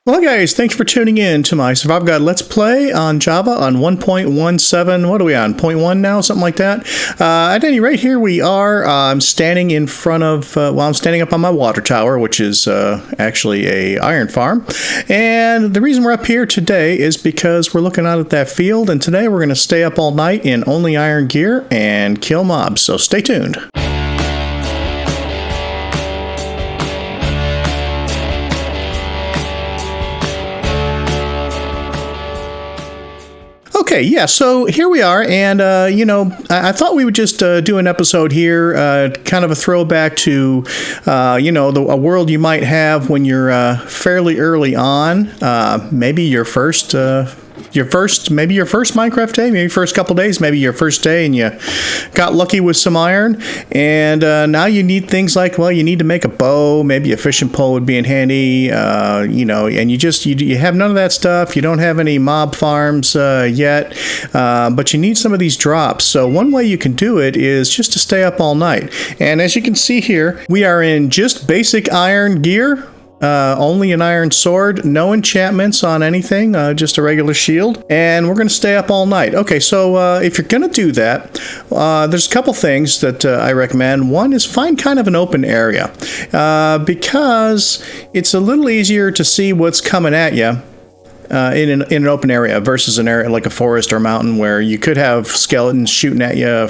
Well, guys, thanks for tuning in to my Survival Guide Let's Play on Java on 1.17. What are we on? 0.1 now? Something like that. At any rate, here we are. I'm standing in front of, I'm standing up on my water tower, which is actually a iron farm. And the reason we're up here today is because we're looking out at that field. And today we're going to stay up all night in only iron gear and kill mobs. So stay tuned. Okay, yeah, so here we are, and, I thought we would just do an episode here, kind of a throwback to, a world you might have when you're fairly early on, maybe your first Minecraft day, maybe first couple days, maybe your first day, and you got lucky with some iron, and now you need things like, well, you need to make a bow, maybe a fishing pole would be in handy, and you have none of that stuff. You don't have any mob farms yet, but you need some of these drops. So one way you can do it is just to stay up all night. And as you can see here, we are in just basic iron gear. Only an iron sword, no enchantments on anything, just a regular shield, and we're going to stay up all night. Okay, so if you're going to do that, there's a couple things that I recommend. One is find kind of an open area, because it's a little easier to see what's coming at you in an open area versus an area like a forest or mountain where you could have skeletons shooting at you,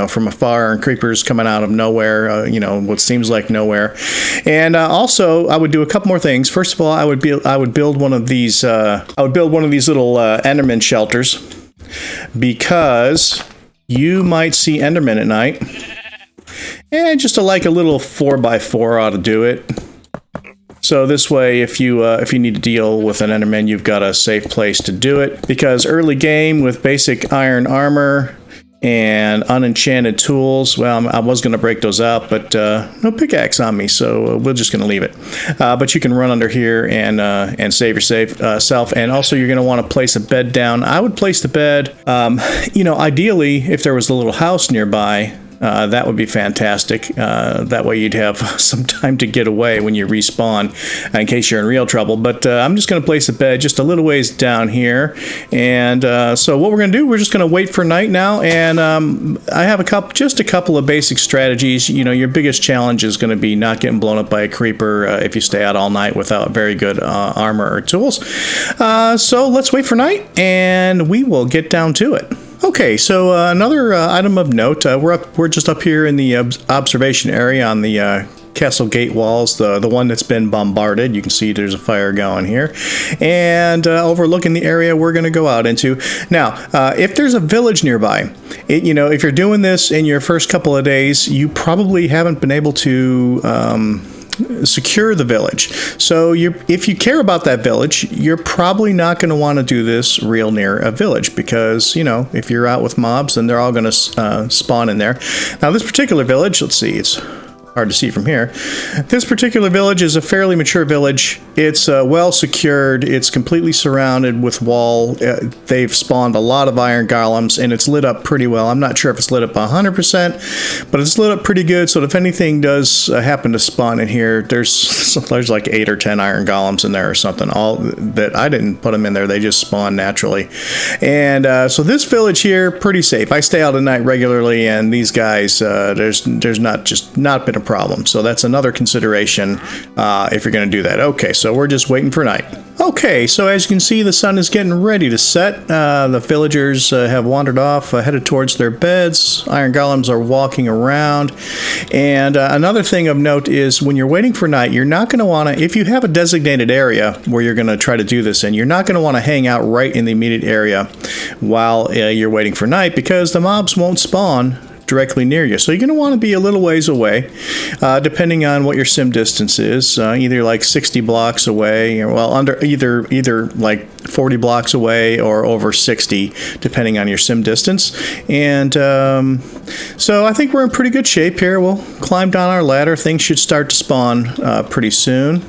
from afar, and creepers coming out of nowhere, what seems like nowhere. And also, I would do a couple more things. First of all, I would build one of these. Little Enderman shelters, because you might see Endermen at night, and just a little 4x4 ought to do it. So this way, if you need to deal with an Enderman, you've got a safe place to do it. Because early game with basic iron armor and unenchanted tools, well, I was going to break those out, but no pickaxe on me, so we're just going to leave it. But you can run under here and save yourself. And also, you're going to want to place a bed down. I would place the bed, ideally, if there was a little house nearby. That would be fantastic. That way you'd have some time to get away when you respawn in case you're in real trouble. But I'm just going to place a bed just a little ways down here. And so what we're going to do, we're just going to wait for night now. And I have a couple of basic strategies. Your biggest challenge is going to be not getting blown up by a creeper if you stay out all night without very good armor or tools. So let's wait for night and we will get down to it. Okay, so another item of note, we're just up here in the observation area on the castle gate walls, the one that's been bombarded. You can see there's a fire going here, and overlooking the area we're going to go out into. Now, if there's a village nearby, if you're doing this in your first couple of days, you probably haven't been able to secure the village. So if you care about that village, you're probably not going to want to do this real near a village, because if you're out with mobs, then they're all going to spawn in there. Now this particular village, let's see, it's hard to see from here. This particular village is a fairly mature village. It's well secured. It's completely surrounded with wall. They've spawned a lot of iron golems, and it's lit up pretty well. I'm not sure if it's lit up 100%, but it's lit up pretty good. So if anything does happen to spawn in here, there's like 8 or 10 iron golems in there or something. All that I didn't put them in there. They just spawn naturally. And so this village here, pretty safe. I stay out at night regularly, and these guys, there's not been a problem. So that's another consideration if you're going to do that. Okay, so we're just waiting for night. Okay, so as you can see, the sun is getting ready to set. The villagers have wandered off, headed towards their beds. Iron golems are walking around. And another thing of note is when you're waiting for night, you're not going to want to, if you have a designated area where you're going to try to do this in, you're not going to want to hang out right in the immediate area while you're waiting for night, because the mobs won't spawn directly near you. So you're going to want to be a little ways away, depending on what your sim distance is, either like 60 blocks away, or under either like 40 blocks away or over 60, depending on your sim distance. And so I think we're in pretty good shape here. We'll climb down our ladder. Things should start to spawn pretty soon.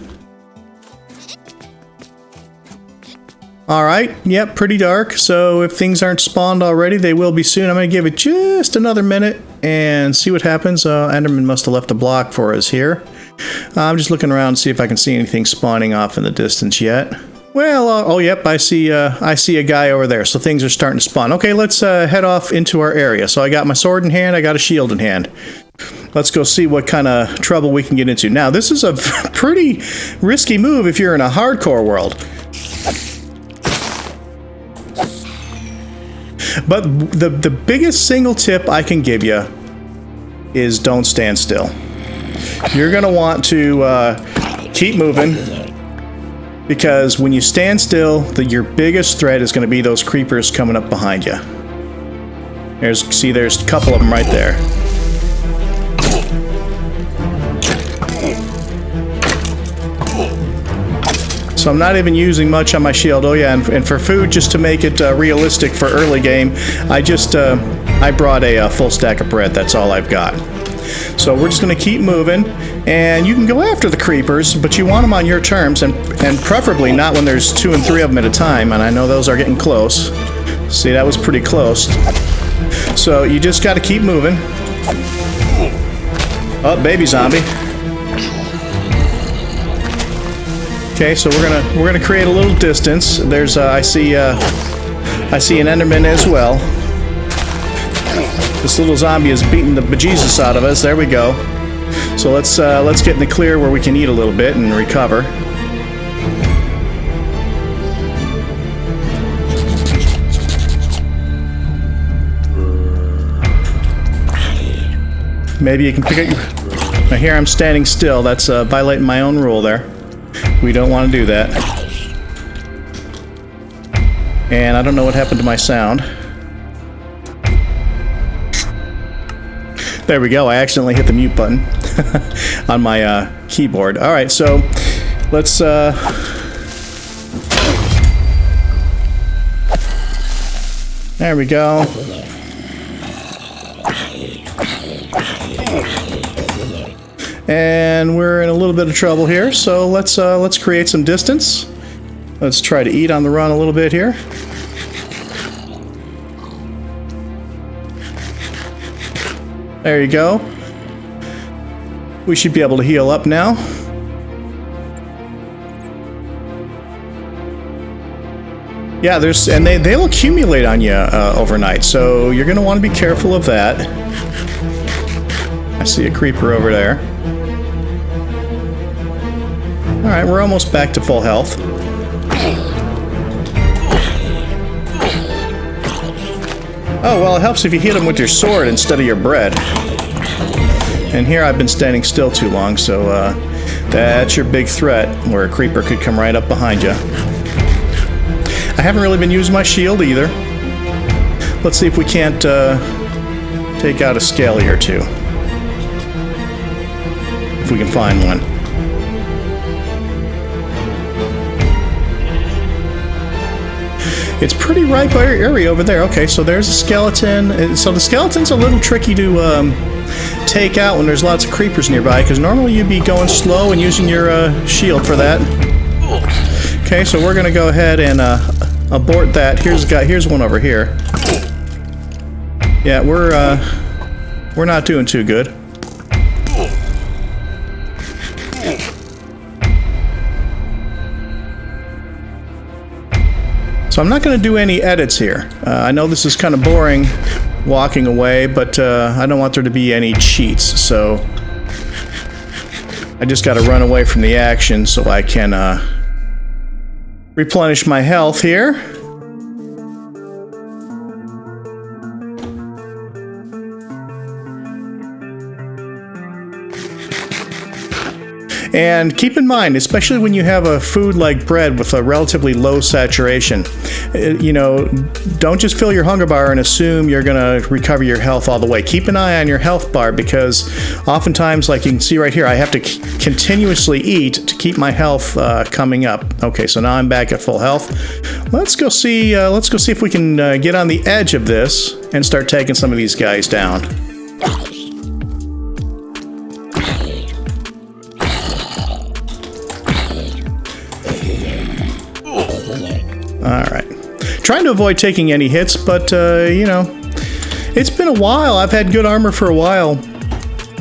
Alright, yep, pretty dark, so if things aren't spawned already, they will be soon. I'm going to give it just another minute and see what happens. Enderman must have left a block for us here. I'm just looking around to see if I can see anything spawning off in the distance yet. Well, oh, yep, I see a guy over there, so things are starting to spawn. Okay, let's head off into our area. So I got my sword in hand, I got a shield in hand. Let's go see what kind of trouble we can get into. Now, this is a pretty risky move if you're in a hardcore world. But the biggest single tip I can give you is don't stand still. You're going to want to keep moving, because when you stand still, your biggest threat is going to be those creepers coming up behind you. There's a couple of them right there. So I'm not even using much on my shield. Oh yeah, and for food, just to make it realistic for early game, I brought a full stack of bread. That's all I've got. So we're just going to keep moving, and you can go after the creepers, but you want them on your terms, and preferably not when there's 2 and 3 of them at a time, and I know those are getting close. See, that was pretty close. So you just got to keep moving. Oh, baby zombie. Okay, so we're gonna create a little distance. There's I see an Enderman as well. This little zombie is beating the bejesus out of us. There we go. So let's get in the clear where we can eat a little bit and recover. Maybe you can pick up your... Now here I'm standing still. That's violating my own rule there. We don't want to do that. And I don't know what happened to my sound. There we go. I accidentally hit the mute button on my keyboard. All right, so let's... There we go. And we're in a little bit of trouble here, so let's create some distance. Let's try to eat on the run a little bit here. There you go. We should be able to heal up now. Yeah, they'll accumulate on you overnight, so you're going to want to be careful of that. I see a creeper over there. Alright, we're almost back to full health. Oh, well, it helps if you hit them with your sword instead of your bread. And here I've been standing still too long, so that's your big threat, where a creeper could come right up behind you. I haven't really been using my shield either. Let's see if we can't take out a scaly or two. If we can find one. It's pretty ripe area over there. Okay, so there's a skeleton. So the skeleton's a little tricky to take out when there's lots of creepers nearby, because normally you'd be going slow and using your shield for that. Okay, so we're gonna go ahead and abort that. Here's a guy. Here's one over here. Yeah, we're not doing too good. So I'm not going to do any edits here. I know this is kind of boring walking away, but I don't want there to be any cheats, so I just got to run away from the action so I can replenish my health here. And keep in mind, especially when you have a food like bread with a relatively low saturation, you know, don't just fill your hunger bar and assume you're going to recover your health all the way. Keep an eye on your health bar, because oftentimes, like you can see right here, I have to continuously eat to keep my health coming up. Okay, so now I'm back at full health. Let's go see if we can get on the edge of this and start taking some of these guys down. Alright. Trying to avoid taking any hits, but, you know, it's been a while. I've had good armor for a while.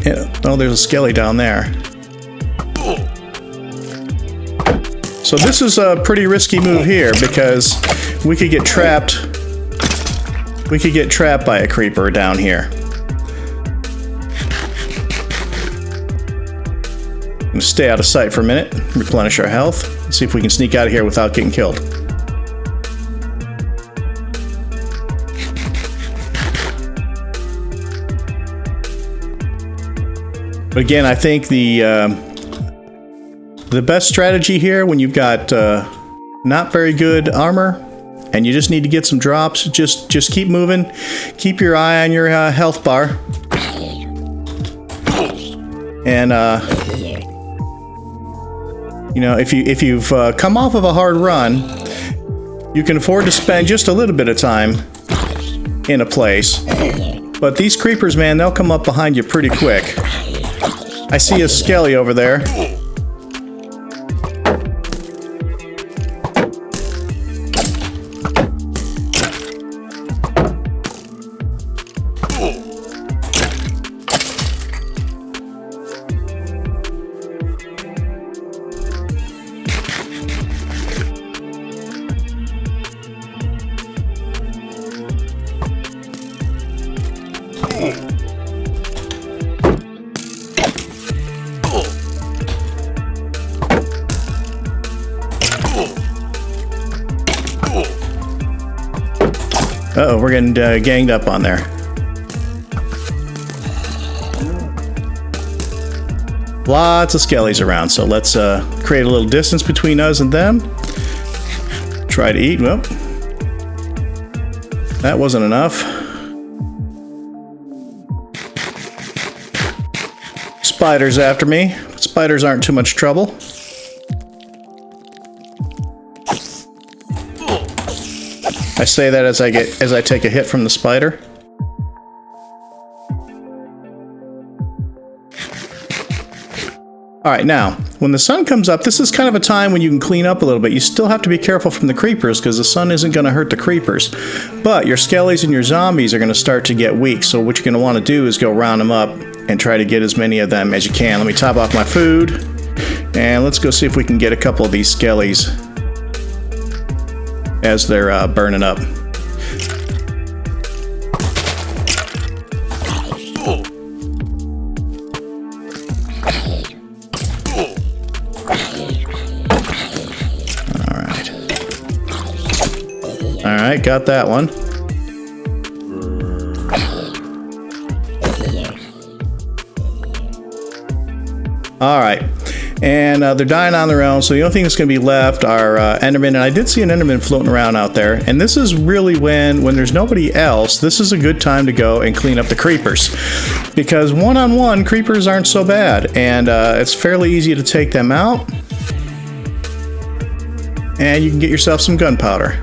Yeah. Oh, there's a skelly down there. So So this is a pretty risky move here because we could get trapped. We could get trapped by a creeper down here. I'm gonna stay out of sight for a minute, replenish our health, and see if we can sneak out of here without getting killed. But again, I think the best strategy here when you've got not very good armor and you just need to get some drops, just keep moving, keep your eye on your health bar, and you know, if you've come off of a hard run, you can afford to spend just a little bit of time in a place. But these creepers, man, they'll come up behind you pretty quick. I see a skelly over there. Uh-oh, we're getting ganged up on there. Lots of skellies around, so let's create a little distance between us and them. Try to eat. Well, that wasn't enough. Spiders after me. Spiders aren't too much trouble. I say that as I take a hit from the spider. All right, now, when the sun comes up, this is kind of a time when you can clean up a little bit. You still have to be careful from the creepers because the sun isn't going to hurt the creepers. But your skellies and your zombies are going to start to get weak. So what you're going to want to do is go round them up and try to get as many of them as you can. Let me top off my food. And let's go see if we can get a couple of these skellies as they're burning up. Alright, got that one. Alright. And they're dying on their own, so the only thing that's going to be left are Endermen. And I did see an Enderman floating around out there. And this is really when there's nobody else, this is a good time to go and clean up the creepers. Because one-on-one, creepers aren't so bad. And it's fairly easy to take them out. And you can get yourself some gunpowder.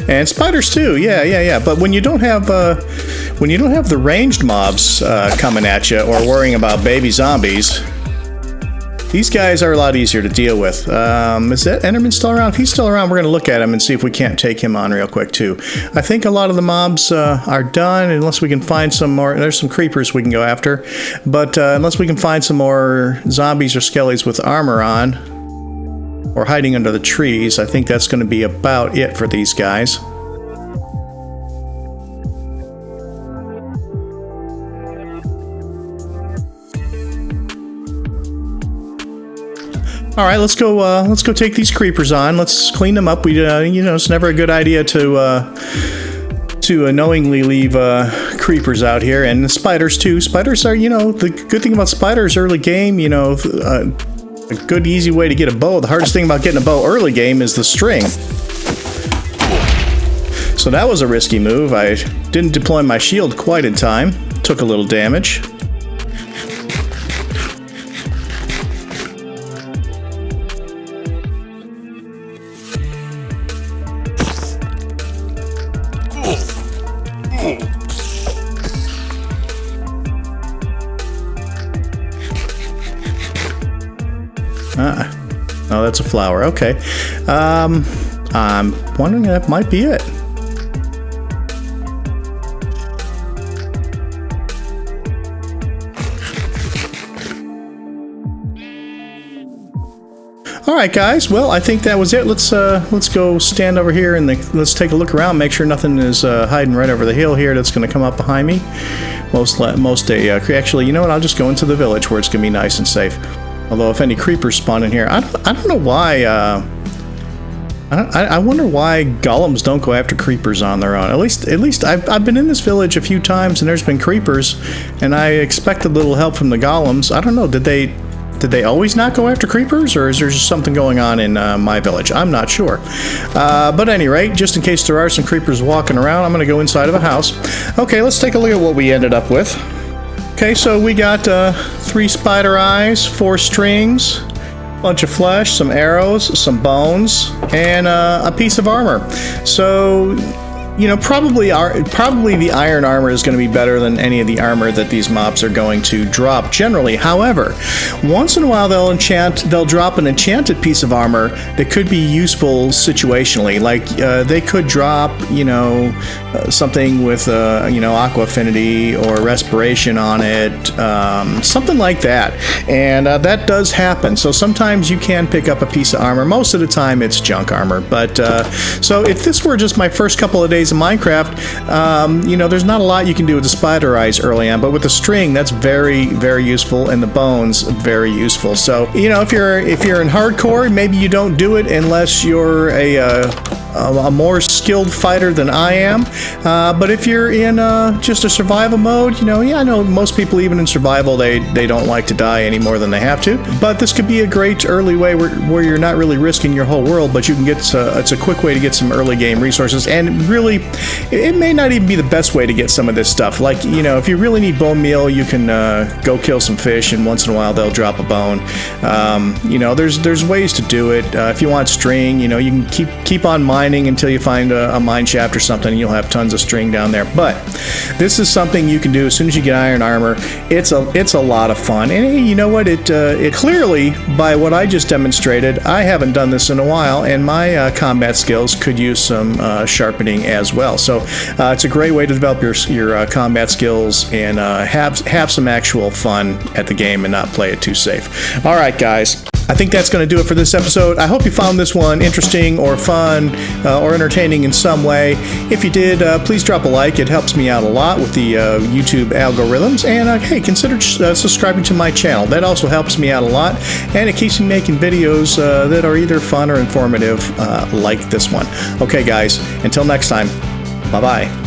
And spiders too, yeah. But when you don't have the ranged mobs coming at you or worrying about baby zombies, these guys are a lot easier to deal with. Is that Enderman still around? If he's still around, we're going to look at him and see if we can't take him on real quick too. I think a lot of the mobs are done unless we can find some more. There's some creepers we can go after, but unless we can find some more zombies or skellies with armor on, or hiding under the trees, I think that's going to be about it for these guys. All right, let's go take these creepers on. Let's clean them up. We you know, it's never a good idea to knowingly leave creepers out here, and the spiders too. Spiders are, you know, the good thing about spiders early game, you know, a good easy way to get a bow. The hardest thing about getting a bow early game is the string. So that was a risky move. I didn't deploy my shield quite in time. Took a little damage. Oh, that's a flower. Okay. I'm wondering if that might be it. All right, guys. Well, I think that was it. Let's go stand over here and let's take a look around. Make sure nothing is hiding right over the hill here that's going to come up behind me. Most day. Actually, you know what? I'll just go into the village where it's going to be nice and safe. Although, if any creepers spawn in here, I don't know why. I wonder why golems don't go after creepers on their own. At least I've been in this village a few times and there's been creepers, and I expected a little help from the golems. I don't know. Did they always not go after creepers, or is there just something going on in my village? I'm not sure. But at any rate, just in case there are some creepers walking around, I'm going to go inside of a house. Okay, let's take a look at what we ended up with. Okay, so we got 3 spider eyes, 4 strings, bunch of flesh, some arrows, some bones, and a piece of armor. So, you know, probably the iron armor is going to be better than any of the armor that these mobs are going to drop generally. However, once in a while they'll drop an enchanted piece of armor that could be useful situationally. Like they could drop, you know, something with you know, aqua affinity or respiration on it, something like that. And that does happen. So sometimes you can pick up a piece of armor. Most of the time it's junk armor. But so if this were just my first couple of days of Minecraft, you know, there's not a lot you can do with the spider eyes early on, but with the string, that's very, very useful, and the bones, very useful. So, you know, if you're in hardcore, maybe you don't do it unless you're a more skilled fighter than I am. But if you're in just a survival mode, you know, yeah, I know most people, even in survival, they don't like to die any more than they have to. But this could be a great early way where you're not really risking your whole world, but you can get it's a quick way to get some early game resources. And really, it may not even be the best way to get some of this stuff. Like, you know, if you really need bone meal, you can go kill some fish, and once in a while they'll drop a bone. You know, there's ways to do it. If you want string, you know, you can keep on mining until you find a mine shaft or something, and you'll have tons of string down there. But this is something you can do as soon as you get iron armor. It's a lot of fun, and hey, you know what? It clearly, by what I just demonstrated, I haven't done this in a while, and my combat skills could use some sharpening as well. So it's a great way to develop your combat skills and have some actual fun at the game and not play it too safe. All right, guys. I think that's going to do it for this episode. I hope you found this one interesting or fun or entertaining in some way. If you did, please drop a like. It helps me out a lot with the YouTube algorithms. And hey, consider subscribing to my channel. That also helps me out a lot, and it keeps me making videos that are either fun or informative like this one. Okay, guys, until next time, bye-bye.